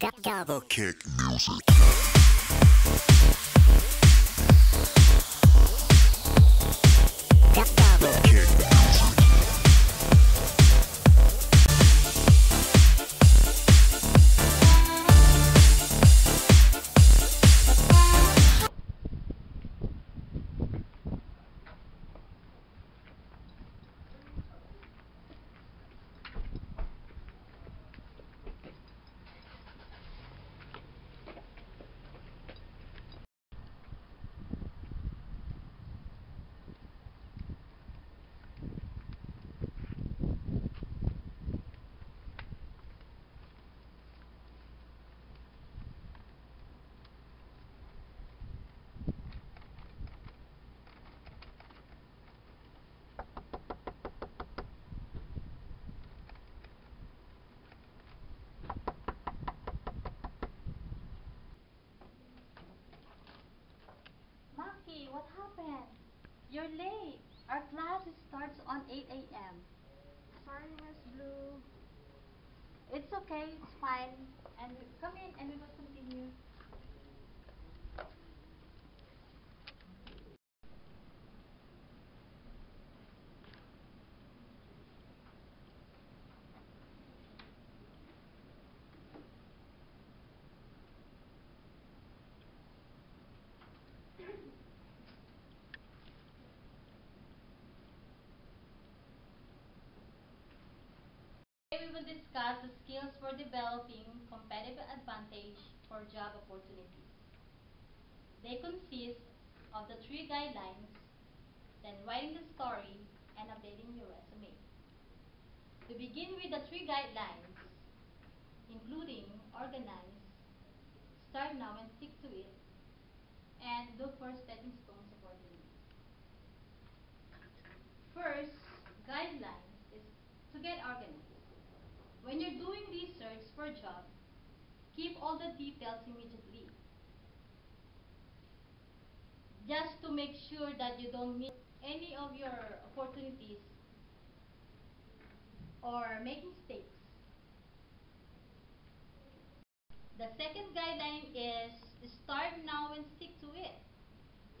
Gather Kick Music. Gather Kick Music. Maki, what happened? You're late. Our class starts on 8 a.m. Sorry, Miss Blue. It's okay, it's fine. And come in and we will continue. Today we will discuss the skills for developing competitive advantage for job opportunities. They consist of the 3 guidelines, then writing the story, and updating your resume. To begin with the 3 guidelines, including organize, start now and stick to it, and look for stepping stones opportunities. First, guidelines is to get organized. When you're doing research for a job, keep all the details immediately. Just to make sure that you don't miss any of your opportunities or make mistakes. The second guideline is start now and stick to it.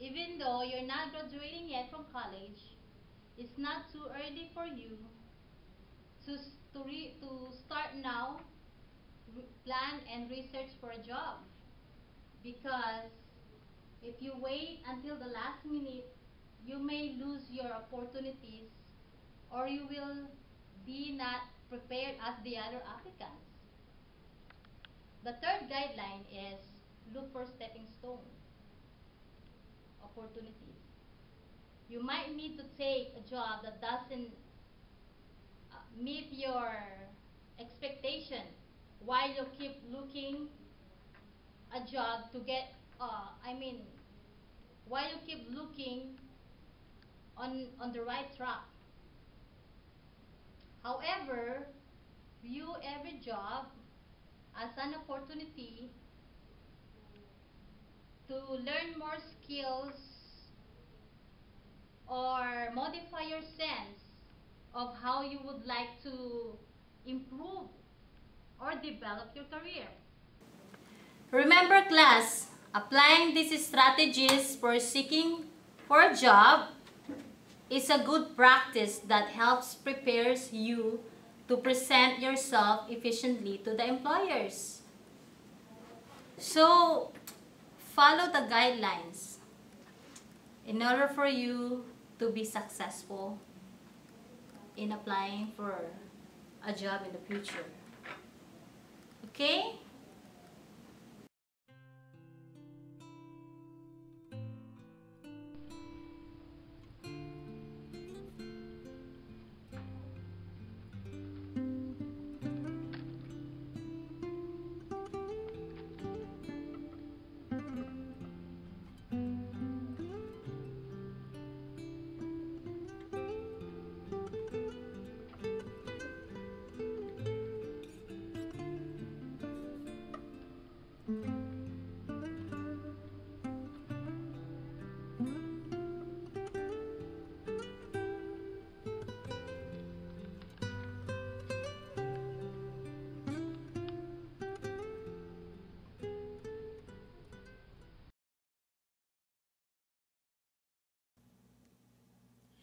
Even though you're not graduating yet from college, it's not too early for you to start now, plan and research for a job. Because if you wait until the last minute, you may lose your opportunities or you will be not prepared as the other applicants. The third guideline is look for stepping stone opportunities. You might need to take a job that doesn't meet your expectation while you keep looking a job to get while you keep looking on the right track. However, view every job as an opportunity to learn more skills or modify your sense of how you would like to improve or develop your career. Remember class, applying these strategies for seeking for a job is a good practice that helps prepares you to present yourself efficiently to the employers. So, follow the guidelines in order for you to be successful in applying for a job in the future. Okay?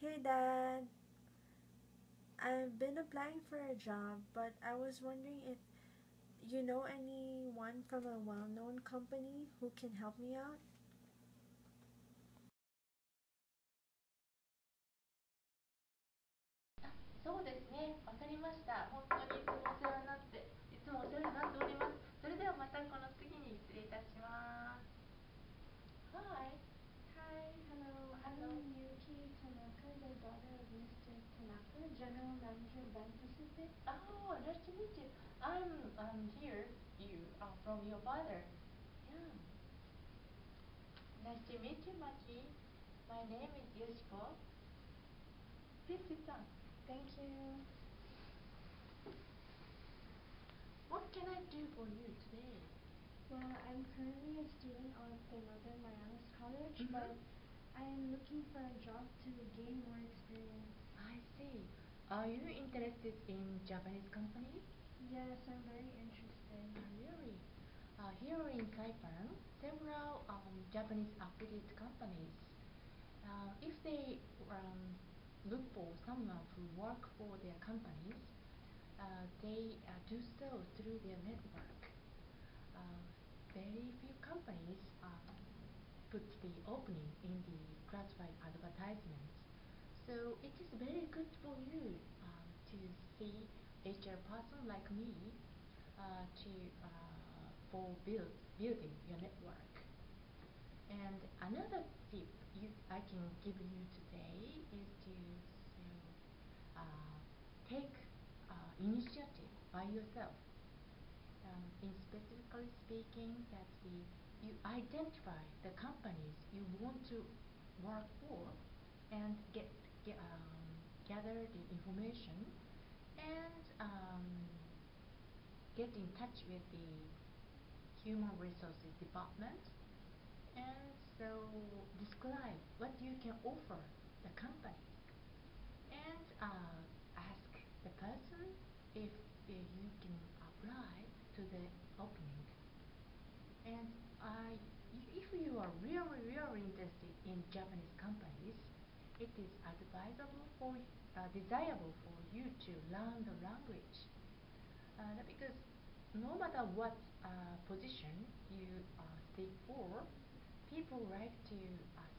Hey Dad, I've been applying for a job, but I was wondering if you know anyone from a well-known company who can help me out? そうですね、わかりました。本当にいつもお世話になって、いつもお世話になっております。それではまたこの次に失礼いたします。はい。Hi, hello. Hello. I'm Yuki Tanaka, the daughter of Mr. Tanaka, General Manager Bank Pacific. Oh, nice to meet you. I'm here. You are from your father. Yeah. Nice to meet you, Maki. My name is Yoshiko. Please sit down. Thank you. What can I do for you today? Well, I'm currently a student of the Northern Marianas College, Mhm. but I am looking for a job to gain more experience. I see. Are you interested in Japanese company? Yes, I'm very interested. Really? Here in Saipan, several Japanese affiliate companies, if they look for someone to work for their companies, they do so through their network. Uh, Very few companies put the opening in the classified advertisements. So it is very good for you to see HR person like me to building your network. And another tip I can give you today is to take initiative by yourself. In specifically speaking, that you identify the companies you want to work for and gather the information and get in touch with the human resources department and so describe what you can offer the company and ask the person if you can apply to the opening. And if you are really interested in Japanese companies, it is desirable for you to learn the language because no matter what position you seek for, people like to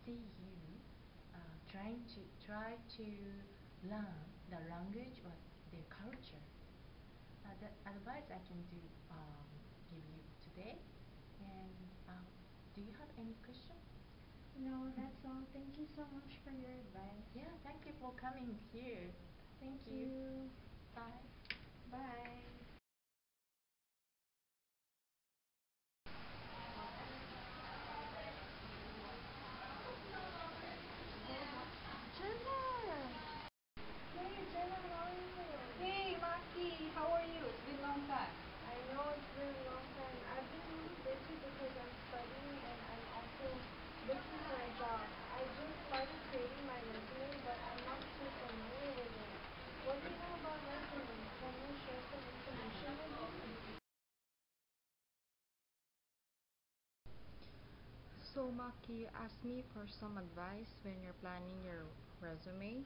see you try to learn the language or their culture. That advice I can give you today. And do you have any question? No, that's all. Thank you so much for your advice. Yeah, thank you for coming here. Thank Thank you. Bye. Bye. Jenna! Hey, Jenna, how are you? Hey, Maki, how are you? It's been a long time. I know it's been a long time. I've been really busy because I'm studying and I'm also looking for a job. I just started creating my resume, but I'm not too familiar with it. What do you know about resume? Can you share some information with me? So, Maki, you asked me for some advice when you're planning your resume.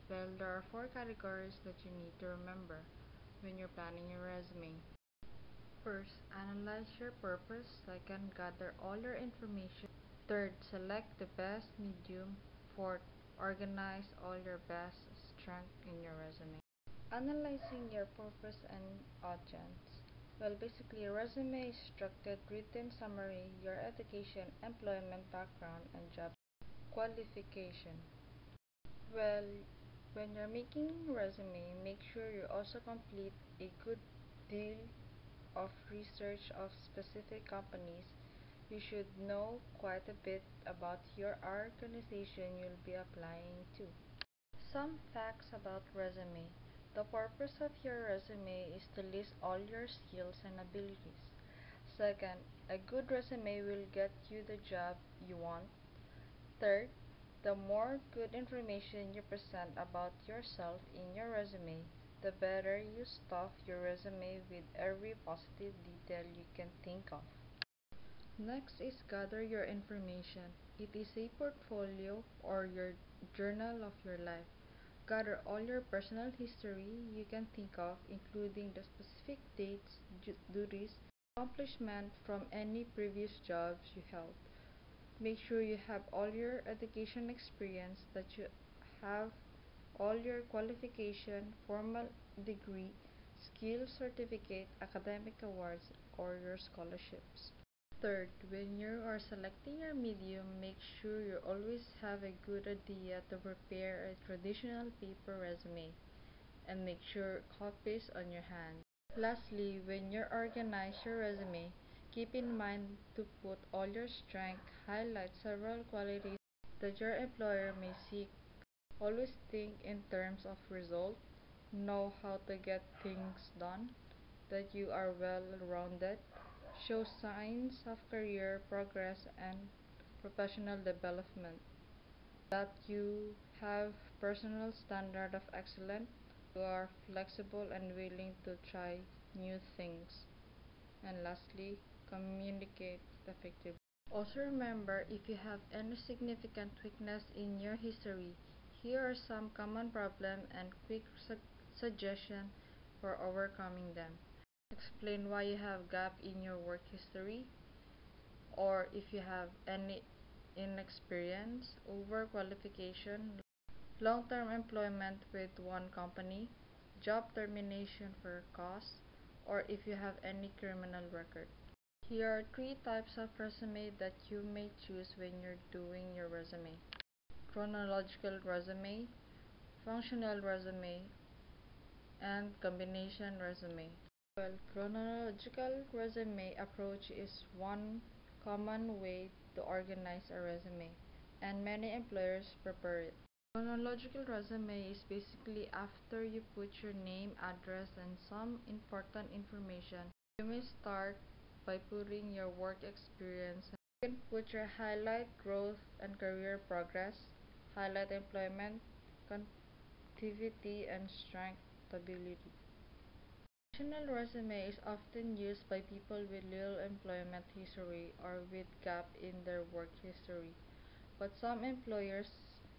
Well, there are four categories that you need to remember when you're planning your resume. First, analyze your purpose, like and gather all your information. Third, select the best medium. Fourth, organize all your best strength in your resume. Analyzing your purpose and audience. Well, basically, a resume is structured written summary, your education, employment background, and job qualification. Well, when you're making resume, make sure you also complete a good deal of research of specific companies. You should know quite a bit about your organization you'll be applying to. Some facts about resume. The purpose of your resume is to list all your skills and abilities. Second, a good resume will get you the job you want. Third, the more good information you present about yourself in your resume, the better you stuff your resume with every positive detail you can think of. Next is gather your information. It is a portfolio or your journal of your life. Gather all your personal history you can think of, including the specific dates, duties, accomplishments from any previous jobs you held. Make sure you have all your education experience, that you have all your qualification, formal degree, skill certificate, academic awards, or your scholarships. Third, when you are selecting your medium, make sure you always have a good idea to prepare a traditional paper resume and make sure copies on your hand. Lastly, when you organize your resume, keep in mind to put all your strengths, highlight several qualities that your employer may seek. Always think in terms of result, know how to get things done, that you are well rounded, show signs of career progress and professional development, that you have personal standard of excellence, you are flexible and willing to try new things, and lastly, communicate effectively. Also remember, if you have any significant weakness in your history, here are some common problems and quick suggestions for overcoming them. Explain why you have gap in your work history, or if you have any inexperience, overqualification, long-term employment with one company, job termination for cause, or if you have any criminal record. Here are three types of resume that you may choose when you're doing your resume: chronological resume, functional resume, and combination resume. Well, chronological resume approach is one common way to organize a resume, and many employers prefer it. Chronological resume is basically after you put your name, address, and some important information. You may start by putting your work experience. You can put your highlight growth and career progress, highlight employment, activity, and strength stability. Functional resume is often used by people with little employment history or with gap in their work history, but some employers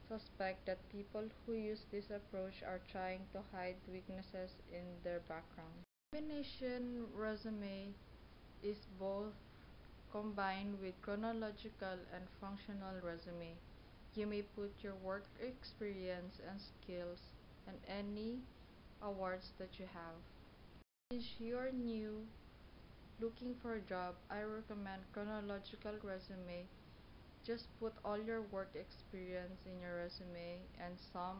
suspect that people who use this approach are trying to hide weaknesses in their background. Combination resume is both combined with chronological and functional resume. You may put your work experience and skills and any awards that you have. Since you're new looking for a job, I recommend chronological resume. Just put all your work experience in your resume and some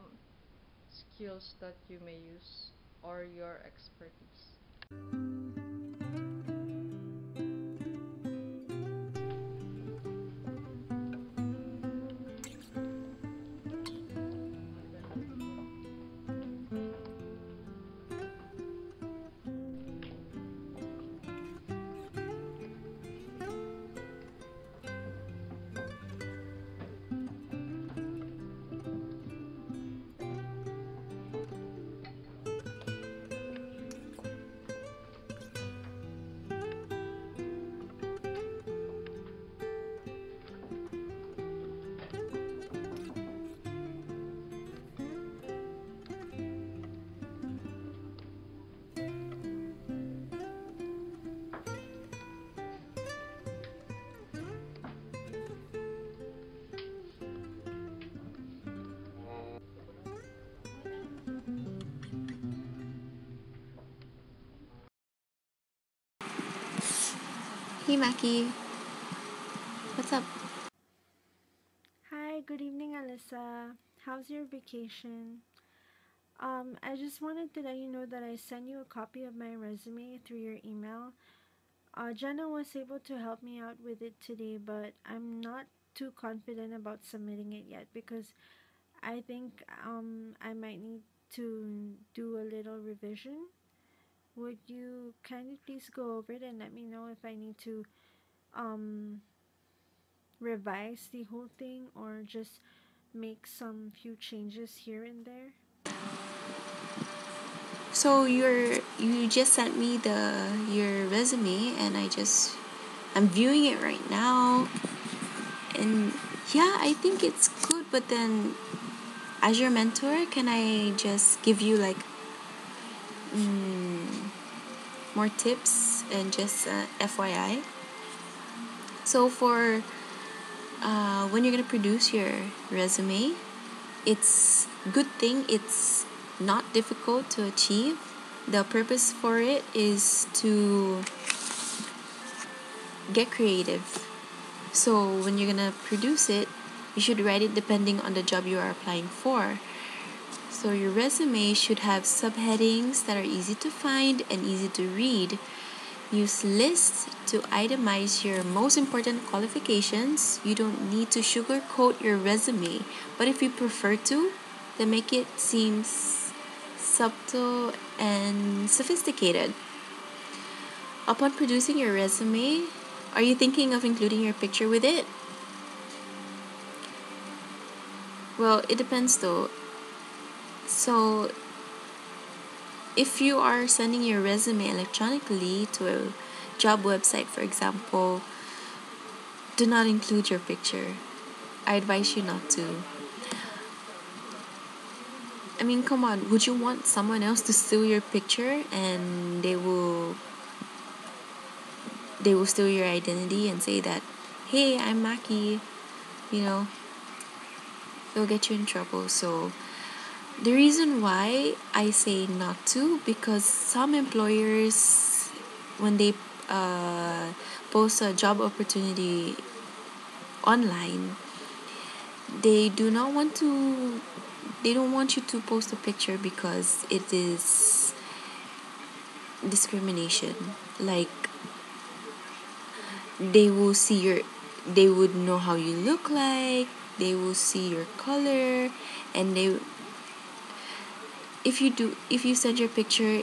skills that you may use or your expertise. Hey Maki, what's up? Hi, good evening, Alyssa. How's your vacation? I just wanted to let you know that I sent you a copy of my resume through your email. Jenna was able to help me out with it today, but I'm not too confident about submitting it yet because I think I might need to do a little revision. Would you kindly please go over it and let me know if I need to um, revise the whole thing or just make some few changes here and there? So you just sent me your resume and I'm viewing it right now, and yeah, I think it's good, but then as your mentor, can I just give you like more tips and just FYI? So for when you're gonna produce your resume, it's good thing it's not difficult to achieve. The purpose for it is to get creative. So when you're gonna produce it, you should write it depending on the job you are applying for. So your resume should have subheadings that are easy to find and easy to read. Use lists to itemize your most important qualifications. You don't need to sugarcoat your resume, but if you prefer to, then make it seem subtle and sophisticated. Upon producing your resume, are you thinking of including your picture with it? Well, it depends though. So, if you are sending your resume electronically to a job website, for example, do not include your picture. I advise you not to. I mean, come on, would you want someone else to steal your picture and they will steal your identity and say that, hey, I'm Maki, you know, it'll get you in trouble. So the reason why I say not to, because some employers, when they post a job opportunity online, they don't want you to post a picture because it is discrimination. Like, they would know how you look like, they will see your color, and if you send your picture,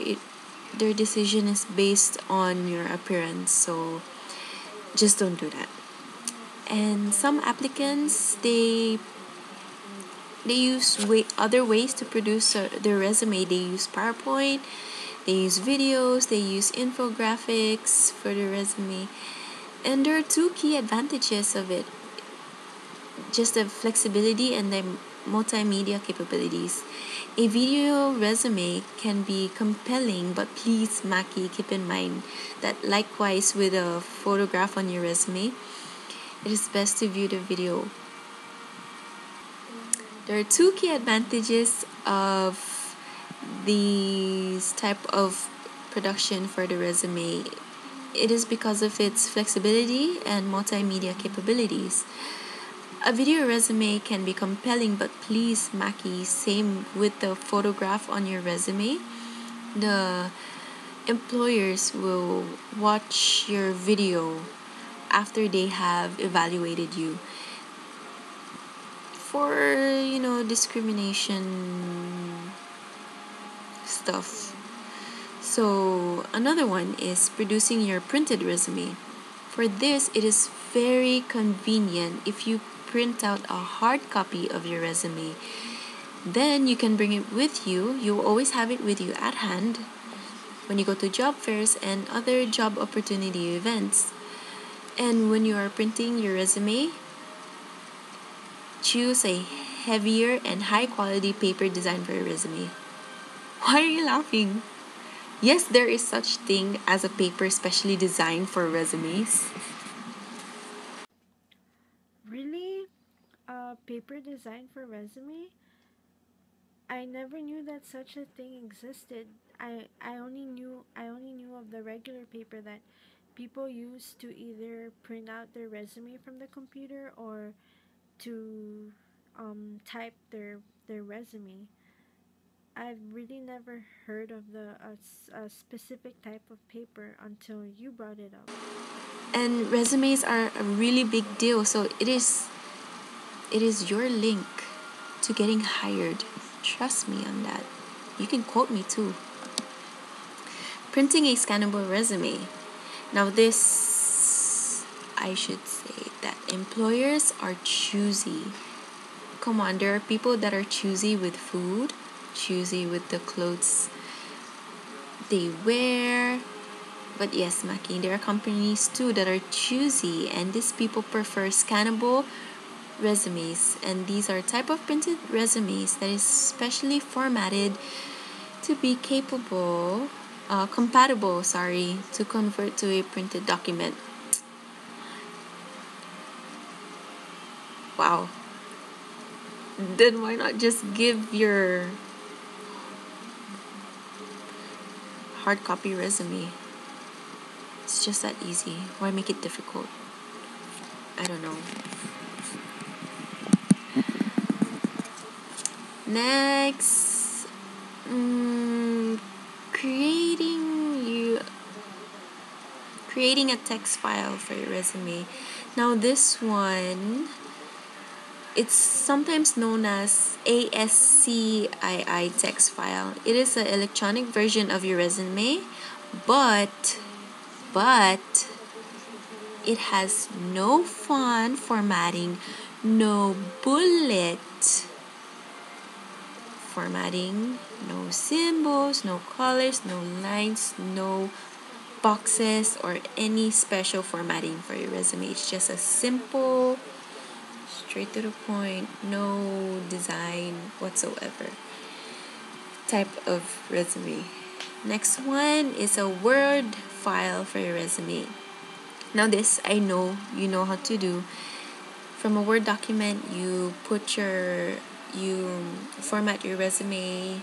their decision is based on your appearance. So just don't do that. And some applicants, they use other ways to produce their resume. They use PowerPoint, they use videos, they use infographics for the resume. And there are two key advantages of it: just the flexibility and the multimedia capabilities. A video resume can be compelling, but please, Maki, keep in mind that likewise with a photograph on your resume, it is best to view the video. There are two key advantages of these type of production for the resume. It is because of its flexibility and multimedia capabilities. A video resume can be compelling, but please, Maki, same with the photograph on your resume. The employers will watch your video after they have evaluated you for, discrimination stuff. So another one is producing your printed resume. For this, it is very convenient if you print out a hard copy of your resume. Then you can bring it with you. You will always have it with you at hand when you go to job fairs and other job opportunity events. And when you are printing your resume, choose a heavier and high quality paper design for your resume. Why are you laughing? Yes, there is such thing as a paper specially designed for resumes. Really? Paper design for resume? I never knew that such a thing existed. I only knew of the regular paper that people use to either print out their resume from the computer or to type their resume. I've really never heard of a specific type of paper until you brought it up. And resumes are a really big deal, so it is your link to getting hired. Trust me on that. You can quote me too. Printing a scannable resume. Now this, I should say that employers are choosy. Come on, there are people that are choosy with food, choosy with the clothes they wear. But yes, Maki, there are companies too that are choosy, and these people prefer scannable resumes, and these are type of printed resumes that is specially formatted to be compatible to convert to a printed document. Wow. Then why not just give your hard copy resume? It's just that easy. Why make it difficult? I don't know. Next, creating a text file for your resume. Now this one, it's sometimes known as ASCII text file. It is an electronic version of your resume, but it has no font formatting, no bullet formatting, no symbols, no colors, no lines, no boxes, or any special formatting for your resume. It's just a simple, straight to the point, no design whatsoever type of resume. Next one is a Word file for your resume. Now this, I know you know how to do. From a Word document, you format your resume,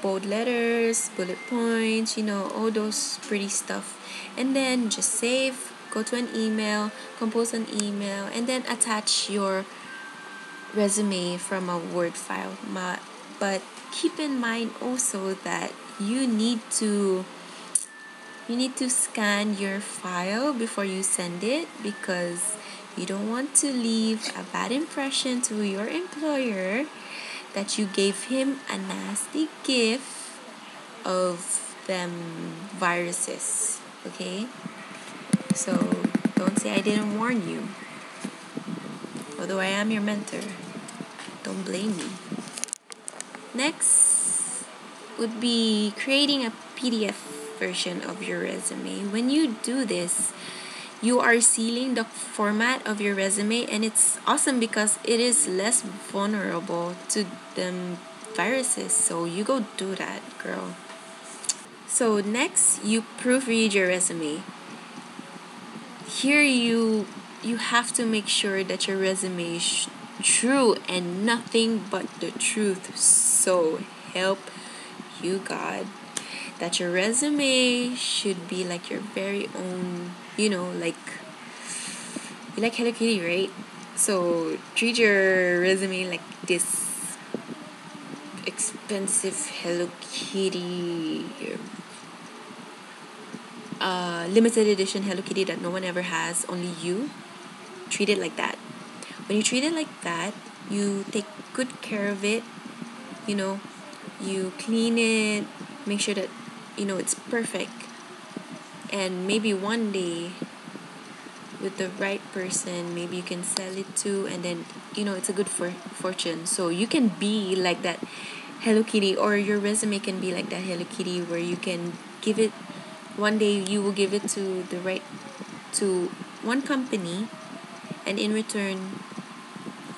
bold letters, bullet points, all those pretty stuff. And then just save, go to an email, compose an email, and then attach your resume from a Word file. But keep in mind also that you need to scan your file before you send it, because you don't want to leave a bad impression to your employer that you gave him a nasty gift of them viruses. Okay? So don't say I didn't warn you. Although I am your mentor, don't blame me. Next would be creating a PDF version of your resume. When you do this, you are sealing the format of your resume, and it's awesome because it is less vulnerable to them viruses. So you go do that, girl. So next, you proofread your resume. Here you have to make sure that your resume is true and nothing but the truth. So help you God, that your resume should be like your very own, like you like Hello Kitty, right? So treat your resume like this expensive Hello Kitty, limited edition Hello Kitty that no one ever has, only you. Treat it like that. When you treat it like that, you take good care of it. You clean it, make sure that it's perfect, and maybe one day with the right person, maybe you can sell it too, and then it's a good fortune. So you can be like that Hello Kitty, or your resume can be like that Hello Kitty, where you can give it, one day you will give it to one company, and in return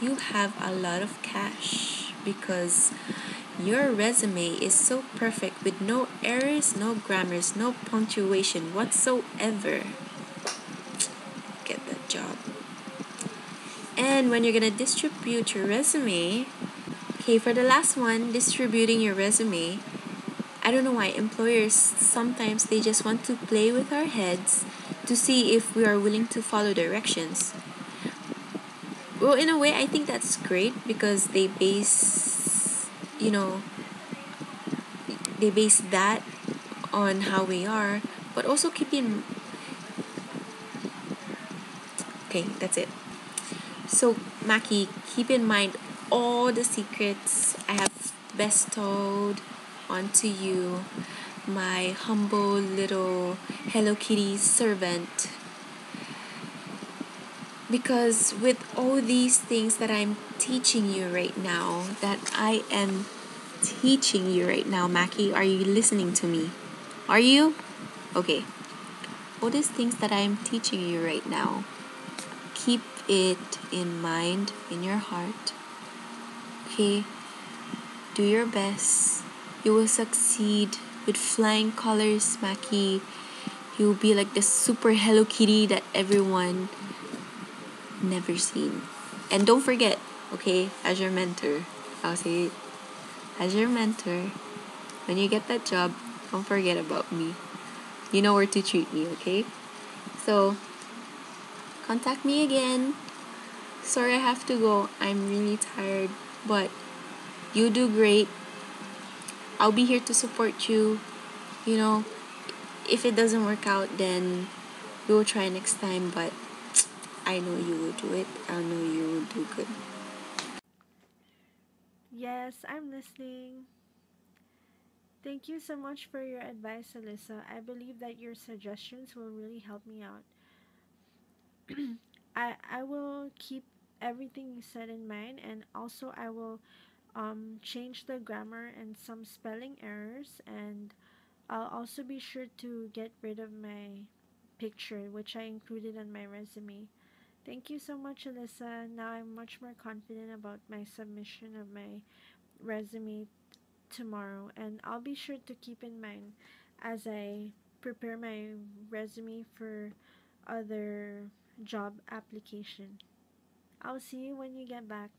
you have a lot of cash, because your resume is so perfect, with no errors, no grammars, no punctuation whatsoever. Get that job. And when you're gonna distribute your resume, okay, for the last one, distributing your resume, I don't know why employers sometimes they just want to play with our heads to see if we are willing to follow directions. Well, in a way, I think that's great, because they base that on how we are, but also okay, that's it. So Maki, keep in mind all the secrets I have bestowed onto you, my humble little Hello Kitty servant. Because with all these things that I'm teaching you right now, Maki, are you listening to me? Are you? Okay. All these things that I'm teaching you right now, keep it in mind, in your heart. Okay? Do your best. You will succeed with flying colors, Maki. You will be like the super Hello Kitty that everyone never seen. And don't forget, okay, as your mentor, I'll say it, as your mentor, when you get that job, don't forget about me. You know where to treat me, okay? So, contact me again. Sorry I have to go. I'm really tired, but you do great. I'll be here to support you. You know, if it doesn't work out, then we will try next time, but I know you will do it. I know you will do good. Yes, I'm listening. Thank you so much for your advice, Alyssa. I believe that your suggestions will really help me out. I will keep everything you said in mind, and also I will change the grammar and some spelling errors, and I'll also be sure to get rid of my picture which I included on my resume. Thank you so much, Alyssa. Now I'm much more confident about my submission of my resume tomorrow, and I'll be sure to keep in mind as I prepare my resume for other job application. I'll see you when you get back.